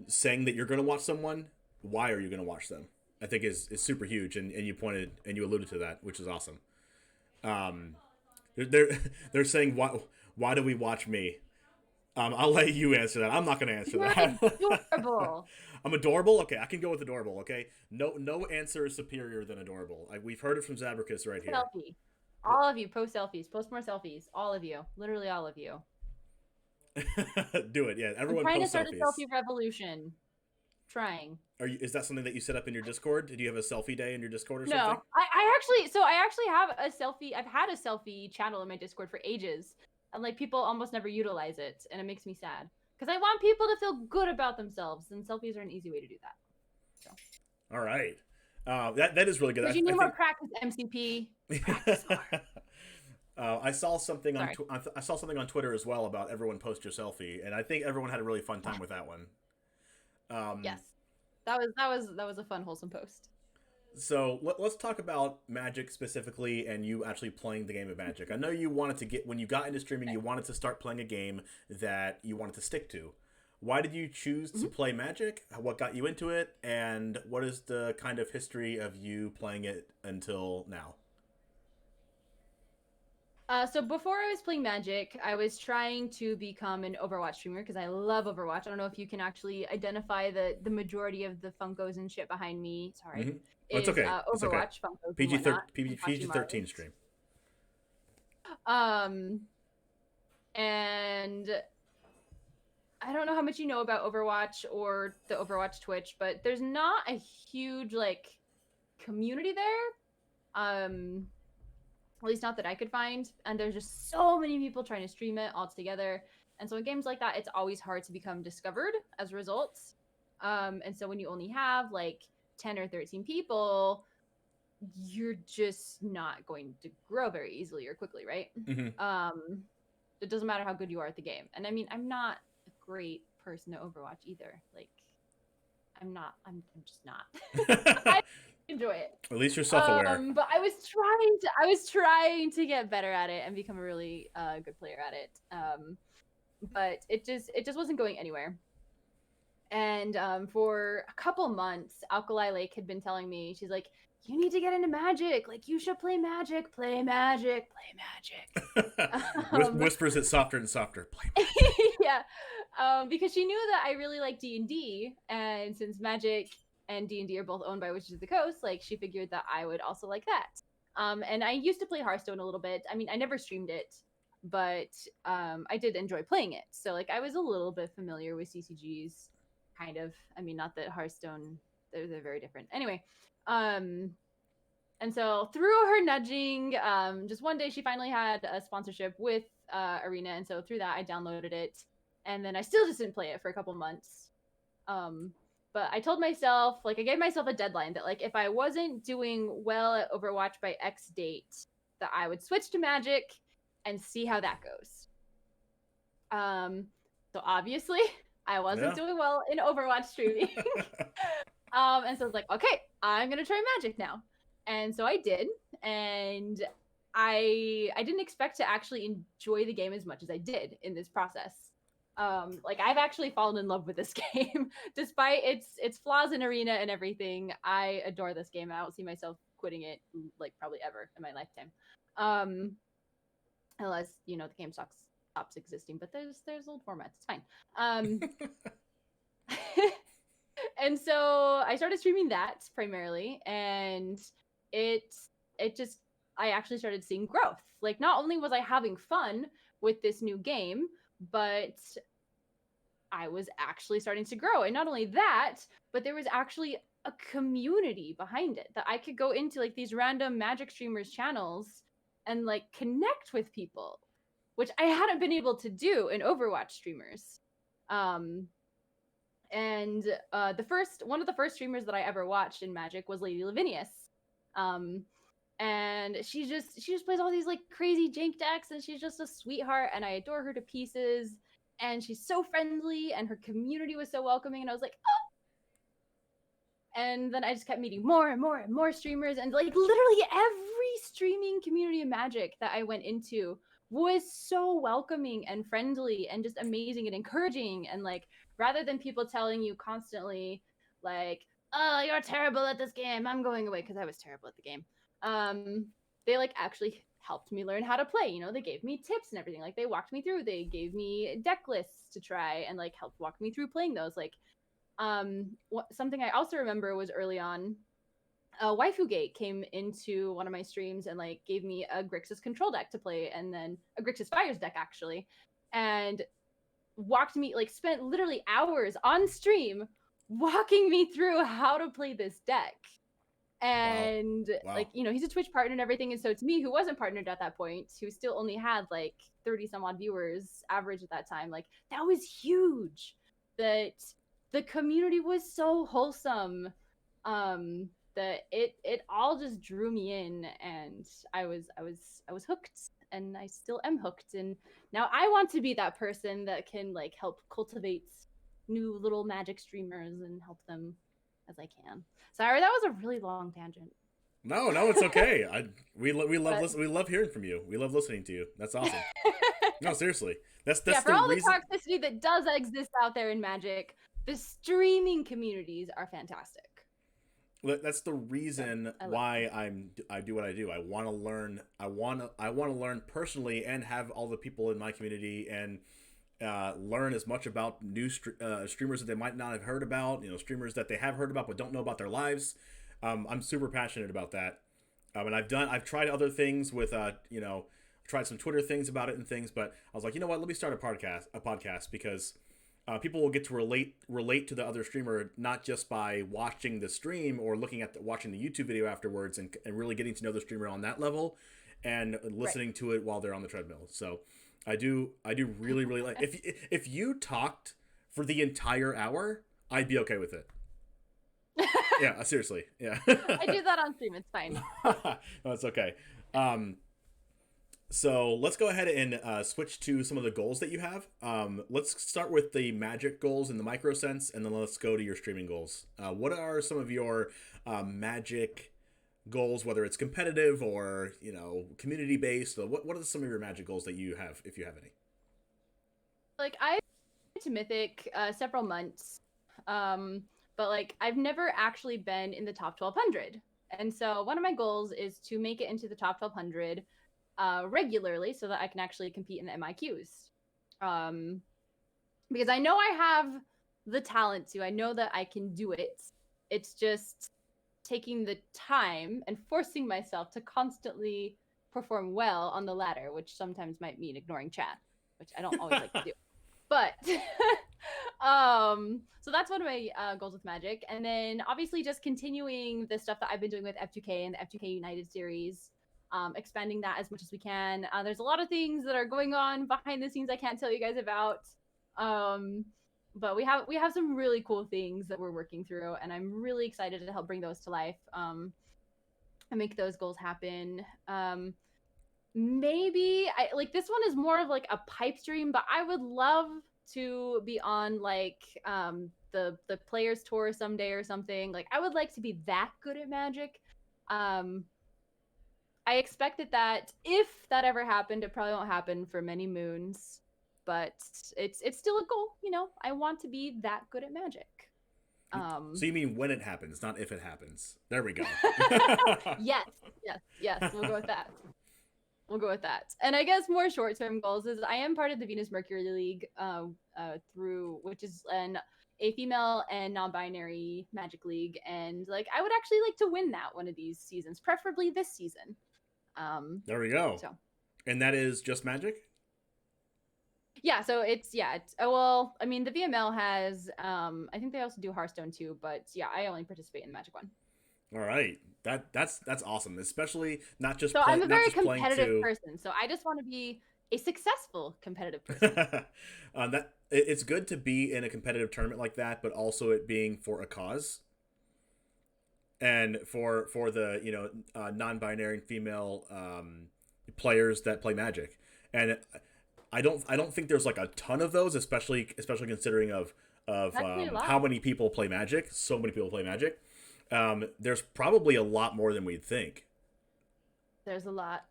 saying that you're going to watch someone? Why are you going to watch them? I think is super huge, and you pointed and you alluded to that, which is awesome. They're saying why do we watch me? I'll let you answer that. I'm not going to answer that. Adorable. I'm adorable. Okay, I can go with adorable. Okay, no answer is superior than adorable. We've heard it from Zabracus right here. Selfie. All of you post selfies. Post more selfies. All of you. Literally all of you. Do it. Yeah, everyone. I'm trying post to start selfies. a selfie revolution. Trying. Is that something that you set up in your Discord? Did you have a selfie day in your Discord or something? No, I actually have a selfie. I've had a selfie channel in my Discord for ages, and like people almost never utilize it, and it makes me sad because I want people to feel good about themselves, and selfies are an easy way to do that. So. All right, that is really good. But you need more practice, MCP. Practice more. I saw something on Twitter as well about everyone post your selfie, and I think everyone had a really fun time with that one. Yes, that was a fun, wholesome post. So let's talk about Magic specifically, and you actually playing the game of Magic. I know you wanted to when you got into streaming, you wanted to start playing a game that you wanted to stick to. Why did you choose to play Magic? What got you into it, and what is the kind of history of you playing it until now? So before I was playing Magic, I was trying to become an Overwatch streamer because I love Overwatch. I don't know if you can actually identify the majority of the Funkos and shit behind me. Sorry. Mm-hmm. It's okay. Overwatch it's okay. Funkos PG-13 stream. And I don't know how much you know about Overwatch or the Overwatch Twitch, but there's not a huge community there. At least not that I could find. And there's just so many people trying to stream it all together. And so in games like that, it's always hard to become discovered as a result. And so when you only have 10 or 13 people, you're just not going to grow very easily or quickly, right? Mm-hmm. It doesn't matter how good you are at the game. And I mean, I'm not a great person to Overwatch either. I'm just not. I enjoy it. At least you're self-aware. But I was trying to get better at it and become a really good player at it. But it just wasn't going anywhere. And for a couple months, Alkali Lake had been telling me, she's like, you need to get into Magic. You should play Magic. Play Magic. Play Magic. Whispers it softer and softer. Play Magic. Yeah. Because she knew that I really like D&D, and since Magic and D&D are both owned by Wizards of the Coast, she figured that I would also like that. And I used to play Hearthstone a little bit. I mean, I never streamed it. but I did enjoy playing it. So like I was a little bit familiar with CCGs, kind of. I mean, not that Hearthstone, they're very different. Anyway, and so through her nudging, just one day she finally had a sponsorship with Arena, and so through that I downloaded it, and then I still just didn't play it for a couple months. But I told myself, like, I gave myself a deadline that, like, if I wasn't doing well at Overwatch by X date, that I would switch to Magic and see how that goes. So obviously, I wasn't doing well in Overwatch streaming. And so I was like, okay, I'm gonna try Magic now. And so I did, and I didn't expect to actually enjoy the game as much as I did in this process. Like I've actually fallen in love with this game, despite its flaws in Arena and everything. I adore this game, and I don't see myself quitting it like probably ever in my lifetime, unless the game stops existing. But there's old formats, it's fine. And so I started streaming that primarily, and it just I actually started seeing growth. Like not only was I having fun with this new game, but I was actually starting to grow. And not only that, but there was actually a community behind it that I could go into like these random Magic streamers channels and like connect with people, which I hadn't been able to do in Overwatch streamers. And one of the first streamers that I ever watched in Magic was Lady Lavinius. And she just plays all these like crazy jank decks, and she's just a sweetheart, and I adore her to pieces. And she's so friendly, and her community was so welcoming, and I was like, oh. And then I just kept meeting more and more and more streamers, and like literally every streaming community of Magic that I went into was so welcoming and friendly and just amazing and encouraging. And like rather than people telling you constantly like, oh, you're terrible at this game, I'm going away, because I was terrible at the game, they like actually helped me learn how to play. They gave me tips and everything. Like they walked me through, they gave me deck lists to try and like helped walk me through playing those. Like something I also remember was early on, Waifu Gate came into one of my streams and like gave me a Grixis control deck to play, and then a Grixis Fires deck actually, and spent literally hours on stream walking me through how to play this deck. And wow. like he's a Twitch partner and everything, and so to me, who wasn't partnered at that point, who still only had like 30 some odd viewers average at that time, like that was huge. That the community was so wholesome, that it all just drew me in, and I was hooked, and I still am hooked. And now I want to be that person that can like help cultivate new little Magic streamers and help them as I can. Sorry, that was a really long tangent. No, it's okay. We love hearing from you. We love listening to you. That's awesome. No, seriously, that's for all the toxicity that does exist out there in Magic, the streaming communities are fantastic. That's the reason why I do what I do. I want to learn. I want to learn personally and have all the people in my community and learn as much about new streamers that they might not have heard about. Streamers that they have heard about but don't know about their lives. I'm super passionate about that. And I've tried other things with tried some Twitter things about it and things, but I was like, you know what? Let me start a podcast because people will get to relate to the other streamer, not just by watching the stream or watching the YouTube video afterwards and really getting to know the streamer on that level and listening to it while they're on the treadmill. So I do really, really like, if you talked for the entire hour, I'd be okay with it. Yeah, seriously. Yeah. I do that on stream. It's fine. No, it's okay. So let's go ahead and switch to some of the goals that you have. Let's start with the Magic goals in the micro sense, and then let's go to your streaming goals. What are some of your Magic goals, whether it's competitive or community based? What are some of your Magic goals that you have, if you have any? Like I went to Mythic several months, but like I've never actually been in the top 1200, and so one of my goals is to make it into the top 1200 regularly, so that I can actually compete in the MIQs. Because I know I have the talent to. I know that I can do it. It's just taking the time and forcing myself to constantly perform well on the latter, which sometimes might mean ignoring chat, which I don't always like to do. But so that's one of my goals with Magic. And then obviously just continuing the stuff that I've been doing with F2K and the F2K United series, expanding that as much as we can. There's a lot of things that are going on behind the scenes I can't tell you guys about. But we have some really cool things that we're working through, and I'm really excited to help bring those to life, and make those goals happen. Maybe I like this one is more of like a pipe stream, but I would love to be on like the players tour someday or something. Like I would like to be that good at Magic. I expected that if that ever happened, it probably won't happen for many moons, but it's still a goal, you know. I want to be that good at Magic. So you mean when it happens, not if it happens. There we go. Yes. We'll go with that. And I guess more short-term goals is I am part of the Venus Mercury League, through which is a female and non-binary Magic league, and like I would actually like to win that one of these seasons, preferably this season. There we go. So, and that is just Magic? Yeah, so it's well, I mean the VML has I think they also do Hearthstone too, but yeah, I only participate in the Magic one. All right. That's awesome, especially not just so I'm a very competitive person, so I just want to be a successful competitive person. It's good to be in a competitive tournament like that, but also it being for a cause. And for the, you know, non-binary female players that play Magic. And I don't think there's like a ton of those, especially considering of how many people play Magic. So many people play Magic. There's probably a lot more than we'd think. There's a lot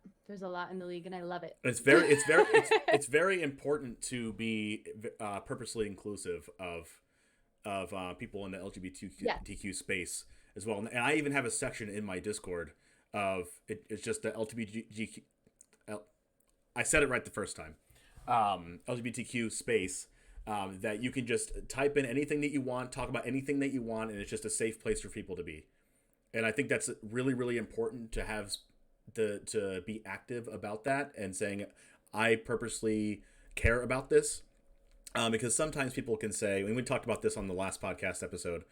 in the league, and I love it. It's very important to be purposely inclusive of people in the LGBTQ space as well. And I even have a section in my Discord of it's just the LGBTQ. I said it right the first time. LGBTQ space. That you can just type in anything that you want, talk about anything that you want, and it's just a safe place for people to be. And I think that's really, really important to have to be active about that and saying, I purposely care about this. Because sometimes people can say, and we talked about this on the last podcast episode,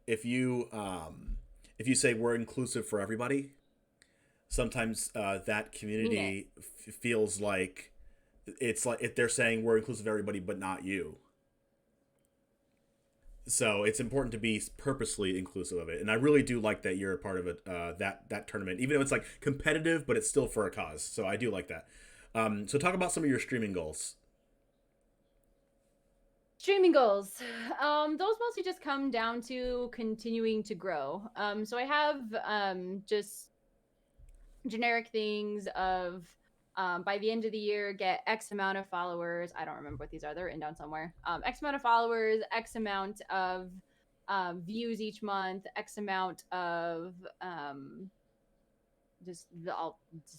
if you say we're inclusive for everybody, sometimes that community feels like it's like if they're saying we're inclusive of everybody but not you. So it's important to be purposely inclusive of it, and I really do like that you're a part of it, that tournament, even though it's like competitive, but it's still for a cause. So I do like that. So talk about some of your streaming goals. Streaming goals, those mostly just come down to continuing to grow. So I have just generic things of by the end of the year get X amount of followers. I don't remember what these are. They're written down somewhere. X amount of followers, X amount of views each month, X amount of just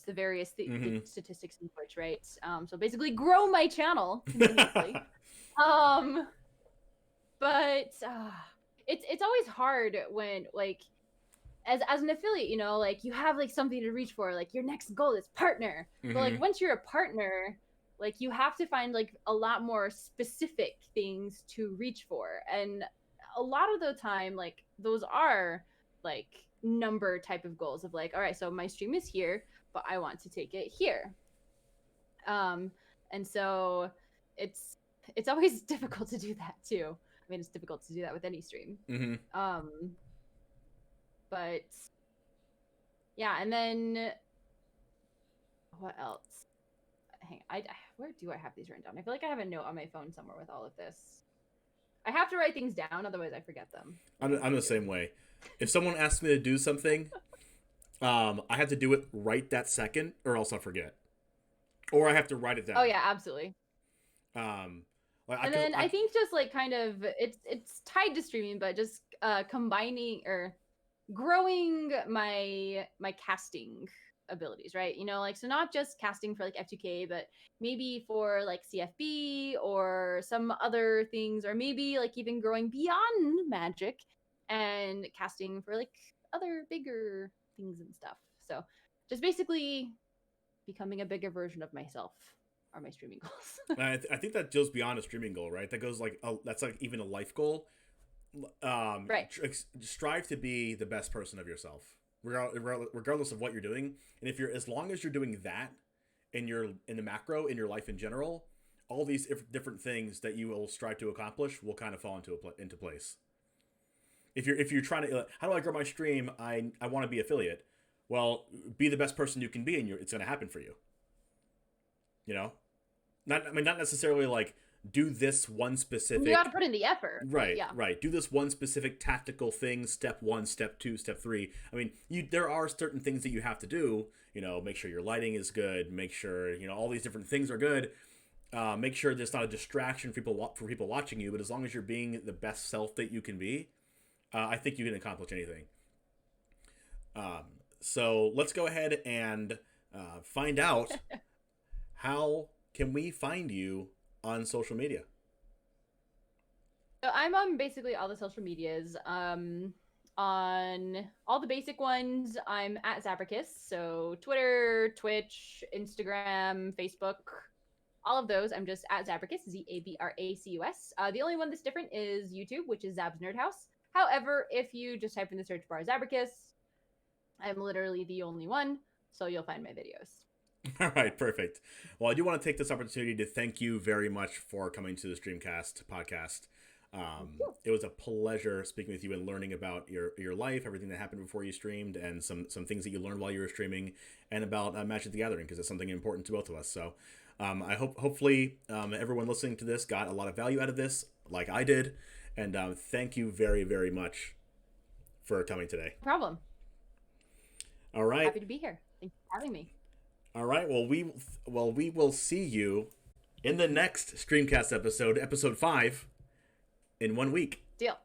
the various statistics in Twitch, right? So basically grow my channel continuously. But it's always hard when like as an affiliate, you know, like you have like something to reach for, like your next goal is partner. But like once you're a partner, like you have to find like a lot more specific things to reach for, and a lot of the time like those are like number type of goals of like, all right, so my stream is here, but I want to take it here. And so it's always difficult to do that too. I mean, it's difficult to do that with any stream. But yeah, and then what else? Hang on, where do I have these written down? I feel like I have a note on my phone somewhere with all of this. I have to write things down, otherwise I forget them. I'm the same way. If someone asks me to do something, I have to do it right that second, or else I'll forget. Or I have to write it down. Oh yeah, absolutely. I think just like kind of it's tied to streaming, but just combining or growing my casting abilities, right? You know, like, so not just casting for like F2K, but maybe for like CFB or some other things, or maybe like even growing beyond Magic and casting for like other bigger things and stuff. So just basically becoming a bigger version of myself are my streaming goals. I think that goes beyond a streaming goal, right? That goes like that's like even a life goal. Right. Strive to be the best person of yourself, regardless of what you're doing. And as long as you're doing that in the macro in your life in general, all these different things that you will strive to accomplish will kind of fall into place. If you're trying to, how do I grow my stream? I want to be affiliate. Well, be the best person you can be, and it's going to happen for you. You know, not necessarily like do this one specific. You got to put in the effort. Right. Yeah. Right. Do this one specific tactical thing. Step 1, step 2, step 3. I mean, there are certain things that you have to do. You know, make sure your lighting is good. Make sure all these different things are good. Make sure there's not a distraction for people watching you. But as long as you're being the best self that you can be, I think you can accomplish anything. So let's go ahead and find out how can we find you on social media. So I'm on basically all the social medias. On all the basic ones, I'm at Zabracus. So Twitter, Twitch, Instagram, Facebook, all of those, I'm just at Zabracus, Zabracus. The only one that's different is YouTube, which is Zab's Nerd House. However, if you just type in the search bar Zabracus, I'm literally the only one, so you'll find my videos. All right, perfect. Well, I do want to take this opportunity to thank you very much for coming to the StreamCast podcast. It was a pleasure speaking with you and learning about your life, everything that happened before you streamed, and some things that you learned while you were streaming, and about Magic the Gathering, because it's something important to both of us. So I hopefully everyone listening to this got a lot of value out of this, like I did, and thank you very, very much for coming today. No problem. All right. Happy to be here. Thanks for having me. All right. Well, we will see you in the next StreamCast episode 5, in 1 week. Deal.